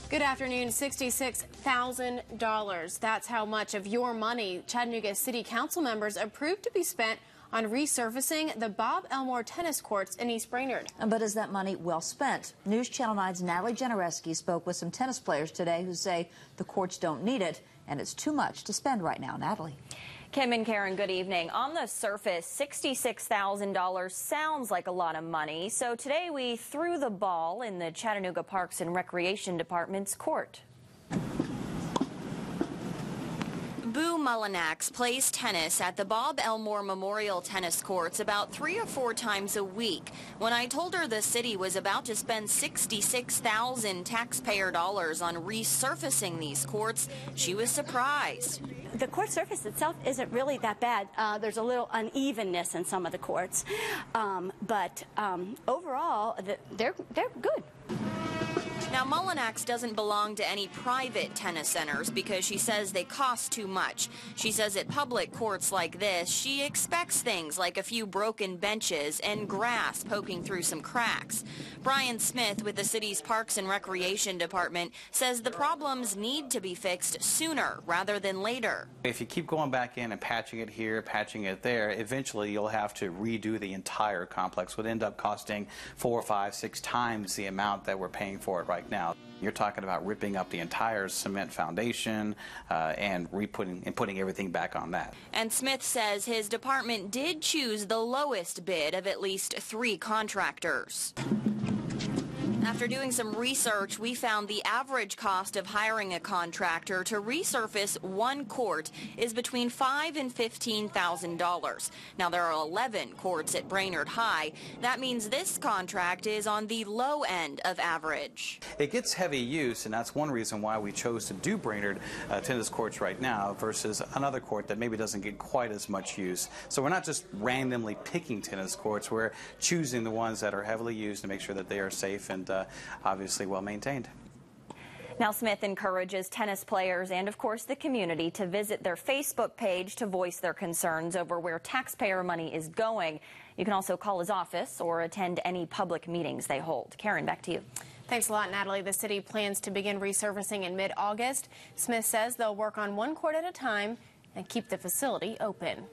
Good afternoon. $66,000. That's how much of your money Chattanooga City Council members approved to be spent on resurfacing the Bob Elmore tennis courts in East Brainerd. But is that money well spent? News Channel 9's Natalie Genereski spoke with some tennis players today who say the courts don't need it, and it's too much to spend right now. Natalie. Kim and Karen, good evening. On the surface, $66,000 sounds like a lot of money. So today we threw the ball in the Chattanooga Parks and Recreation Department's court. Boo Mullinax plays tennis at the Bob Elmore Memorial Tennis Courts about 3 or 4 times a week. When I told her the city was about to spend $66,000 taxpayer dollars on resurfacing these courts, she was surprised. The court surface itself isn't really that bad. There's a little unevenness in some of the courts, but overall, they're good. Now, Mullinax doesn't belong to any private tennis centers because she says they cost too much. She says at public courts like this, she expects things like a few broken benches and grass poking through some cracks. Brian Smith with the city's Parks and Recreation Department says the problems need to be fixed sooner rather than later. If you keep going back in and patching it here, patching it there, eventually you'll have to redo the entire complex. Would end up costing 4, 5, 6 times the amount that we're paying for it right now. You're talking about ripping up the entire cement foundation and putting everything back on that. And Smith says his department did choose the lowest bid of at least 3 contractors. After doing some research, we found the average cost of hiring a contractor to resurface one court is between $5,000 and $15,000. Now, there are 11 courts at Brainerd High. That means this contract is on the low end of average. It gets heavy use, and that's one reason why we chose to do Brainerd tennis courts right now versus another court that maybe doesn't get quite as much use. So we're not just randomly picking tennis courts. We're choosing the ones that are heavily used to make sure that they are safe and obviously well maintained. Now, Smith encourages tennis players and, of course, the community to visit their Facebook page to voice their concerns over where taxpayer money is going. You can also call his office or attend any public meetings they hold. Karen, back to you. Thanks a lot, Natalie. The city plans to begin resurfacing in mid-August. Smith says they'll work on one court at a time and keep the facility open.